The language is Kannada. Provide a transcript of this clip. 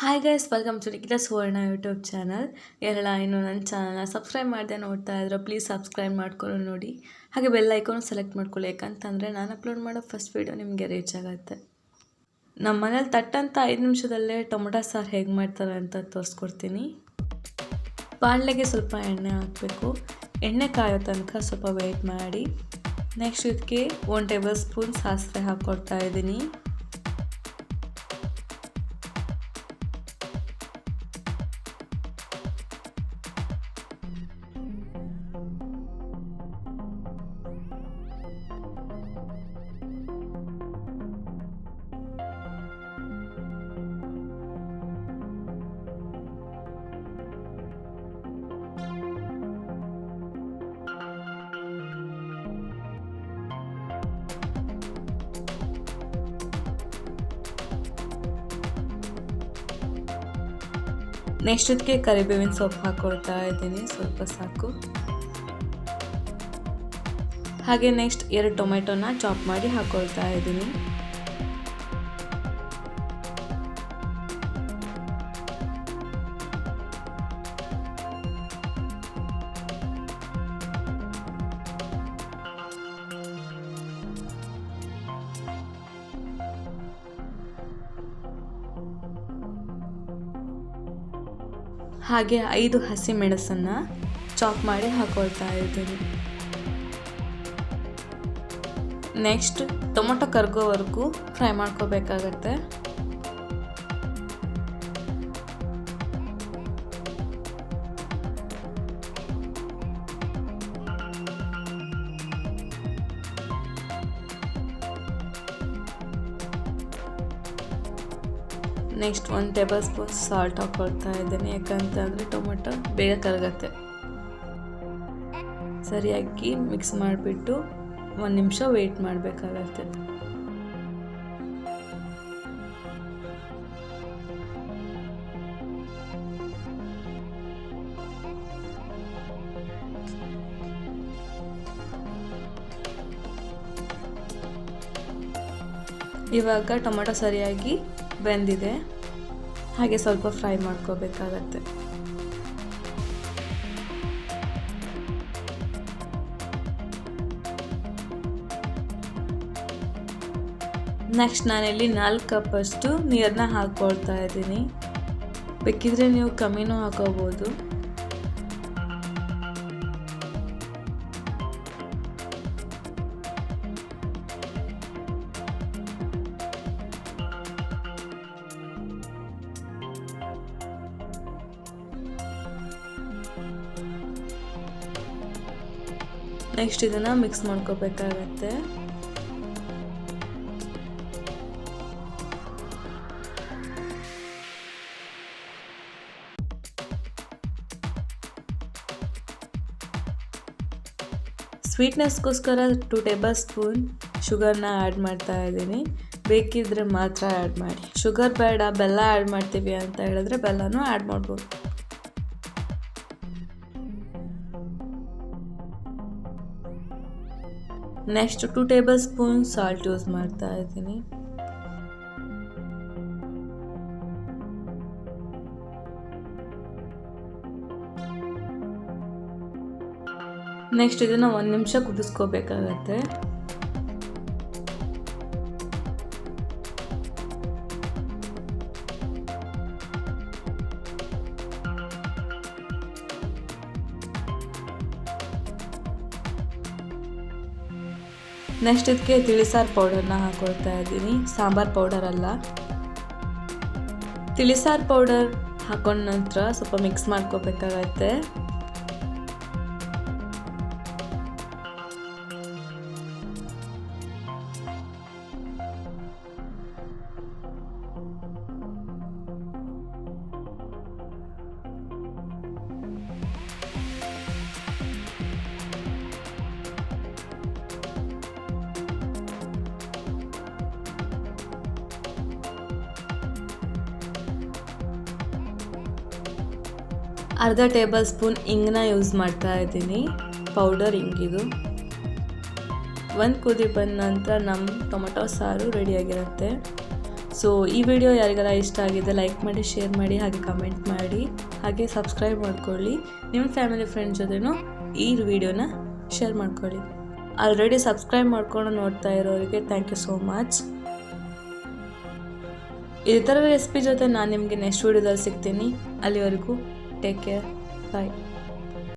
Hi guys, welcome to Nikhita Suvarna YouTube channel. ಎಲ್ಲ ಇನ್ನು ನನ್ನ ಚಾನಲ್ನ ಸಬ್ಸ್ಕ್ರೈಬ್ ಮಾಡದೆ ನೋಡ್ತಾ ಇದ್ರು, ಪ್ಲೀಸ್ ಸಬ್ಸ್ಕ್ರೈಬ್ ಮಾಡ್ಕೊಂಡು ನೋಡಿ. ಹಾಗೆ ಬೆಲ್ ಐಕಾನ್ ಸೆಲೆಕ್ಟ್ ಮಾಡ್ಕೊಳ್ಳಿ, ಯಾಕಂತಂದರೆ ನಾನು ಅಪ್ಲೋಡ್ ಮಾಡೋ ಫಸ್ಟ್ ವೀಡಿಯೋ ನಿಮಗೆ ರೀಚ್ ಆಗುತ್ತೆ. ನಮ್ಮ ಮನೇಲಿ ತಟ್ಟಂತ 5 ನಿಮಿಷದಲ್ಲೇ ಟೊಮೊಟೊ ಸಾರು ಹೇಗೆ ಮಾಡ್ತಾರೆ ಅಂತ ತೋರಿಸ್ಕೊಡ್ತೀನಿ. ಬಾಣಲೆಗೆ ಸ್ವಲ್ಪ ಎಣ್ಣೆ ಹಾಕಬೇಕು. ಎಣ್ಣೆ ಕಾಯೋ ತನಕ ಸ್ವಲ್ಪ ವೆಯ್ಟ್ ಮಾಡಿ. ನೆಕ್ಸ್ಟ್ ಇದಕ್ಕೆ 1 ಟೇಬಲ್ ಸ್ಪೂನ್ ಸಾಸಿವೆ ಹಾಕ್ಕೊಡ್ತಾ ಇದ್ದೀನಿ. ನೆಕ್ಸ್ಟ್ ಇದಕ್ಕೆ ಕರಿಬೇವಿನ ಸೊಪ್ಪು ಹಾಕ್ಕೊಳ್ತಾ ಇದ್ದೀನಿ, ಸ್ವಲ್ಪ ಸಾಕು. ಹಾಗೆ ನೆಕ್ಸ್ಟ್ 2 ಟೊಮೆಟೊನ ಚಾಪ್ ಮಾಡಿ ಹಾಕ್ಕೊಳ್ತಾ ಇದ್ದೀನಿ. ಹಾಗೆ 5 ಹಸಿ ಮೆಣಸನ್ನು ಚಾಪ್ ಮಾಡಿ ಹಾಕೊಳ್ತಾ ಇದ್ದೀನಿ. ನೆಕ್ಸ್ಟ್ ಟೊಮೊಟೊ ಕರ್ಗೋವರೆಗೂ ಫ್ರೈ ಮಾಡ್ಕೋಬೇಕಾಗತ್ತೆ. ನೆಕ್ಸ್ಟ್ 1 ಟೇಬಲ್ ಸ್ಪೂನ್ ಸಾಲ್ಟ್ ಹಾಕ್ಕೊಳ್ತಾ ಇದ್ದೀನಿ, ಯಾಕಂತಂದರೆ ಟೊಮೊಟೊ ಬೇಗ ಕರಗತ್ತೆ. ಸರಿಯಾಗಿ ಮಿಕ್ಸ್ ಮಾಡಿಬಿಟ್ಟು 1 ನಿಮಿಷ ವೆಯ್ಟ್ ಮಾಡಬೇಕಾಗತ್ತೆ. ಇವಾಗ ಟೊಮೊಟೊ ಸರಿಯಾಗಿ ಬೆಂದಿದೆ. ಹಾಗೆ ಸ್ವಲ್ಪ ಫ್ರೈ ಮಾಡ್ಕೋಬೇಕಾಗತ್ತೆ. ನೆಕ್ಸ್ಟ್ ನಾನಿಲ್ಲಿ 4 ಕಪ್ಪಷ್ಟು ನೀರನ್ನ ಹಾಕ್ಕೊಳ್ತಾ ಇದ್ದೀನಿ. ಬೇಕಿದ್ರೆ ನೀವು ಕಮ್ಮಿನೂ ಹಾಕೋಬೋದು. ನೆಕ್ಸ್ಟ್ ಇದನ್ನು ಮಿಕ್ಸ್ ಮಾಡ್ಕೋಬೇಕಾಗತ್ತೆ. ಸ್ವೀಟ್ನೆಸ್ಗೋಸ್ಕರ 2 ಟೇಬಲ್ ಸ್ಪೂನ್ ಶುಗರ್ನ ಆ್ಯಡ್ ಮಾಡ್ತಾ ಇದ್ದೀನಿ. ಬೇಕಿದ್ರೆ ಮಾತ್ರ ಆ್ಯಡ್ ಮಾಡಿ. ಶುಗರ್ ಬೇಡ, ಬೆಲ್ಲ ಆ್ಯಡ್ ಮಾಡ್ತೀವಿ ಅಂತ ಹೇಳಿದ್ರೆ ಬೆಲ್ಲನೂ ಆ್ಯಡ್ ಮಾಡ್ಬೋದು. Next 2 table spoon salt use ಮಾಡ್ತಾ ಇದ್ದೀನಿ. ನೆಕ್ಸ್ಟ್ ಇದನ್ನು 1 ನಿಮಿಷ ಕುದಿಸ್ಕೋಬೇಕಾಗತ್ತೆ. ನೆಕ್ಸ್ಟ್ ಇದಕ್ಕೆ ತಿಳಿಸಾರು ಪೌಡರ್ನ ಹಾಕೊಳ್ತಾ ಇದ್ದೀನಿ, ಸಾಂಬಾರ್ ಪೌಡರ್ ಅಲ್ಲ. ತಿಳಿಸಾರು ಪೌಡರ್ ಹಾಕೊಂಡ ನಂತರ ಸ್ವಲ್ಪ ಮಿಕ್ಸ್ ಮಾಡ್ಕೋಬೇಕಾಗತ್ತೆ. ಅರ್ಧ ಟೇಬಲ್ ಸ್ಪೂನ್ ಇಂಗನ್ನ ಯೂಸ್ ಮಾಡ್ತಾ ಇದ್ದೀನಿ, ಪೌಡರ್ ಇಂಗಿದು. 1 ಕುದಿ ಬಂದ ನಂತರ ನಮ್ಮ ಟೊಮೊಟೊ ಸಾರು ರೆಡಿಯಾಗಿರುತ್ತೆ. ಸೊ ಈ ವಿಡಿಯೋ ಯಾರಿಗೆಲ್ಲ ಇಷ್ಟ ಆಗಿದೆ ಲೈಕ್ ಮಾಡಿ, ಶೇರ್ ಮಾಡಿ, ಹಾಗೆ ಕಮೆಂಟ್ ಮಾಡಿ, ಹಾಗೆ ಸಬ್ಸ್ಕ್ರೈಬ್ ಮಾಡ್ಕೊಳ್ಳಿ. ನಿಮ್ಮ ಫ್ಯಾಮಿಲಿ ಫ್ರೆಂಡ್ಸ್ ಜೊತೆನೂ ಈ ವಿಡಿಯೋನ ಶೇರ್ ಮಾಡ್ಕೊಳ್ಳಿ. ಆಲ್ರೆಡಿ ಸಬ್ಸ್ಕ್ರೈಬ್ ಮಾಡ್ಕೊಂಡು ನೋಡ್ತಾ ಇರೋರಿಗೆ ಥ್ಯಾಂಕ್ ಯು ಸೋ ಮಚ್. ಇದೇ ಥರ ರೆಸಿಪಿ ಜೊತೆ ನಾನು ನಿಮಗೆ ನೆಕ್ಸ್ಟ್ ವಿಡಿಯೋದಲ್ಲಿ ಸಿಗ್ತೀನಿ. ಅಲ್ಲಿವರೆಗೂ ಟೇಕ್ ಕೇರ್, ಬಾಯ್.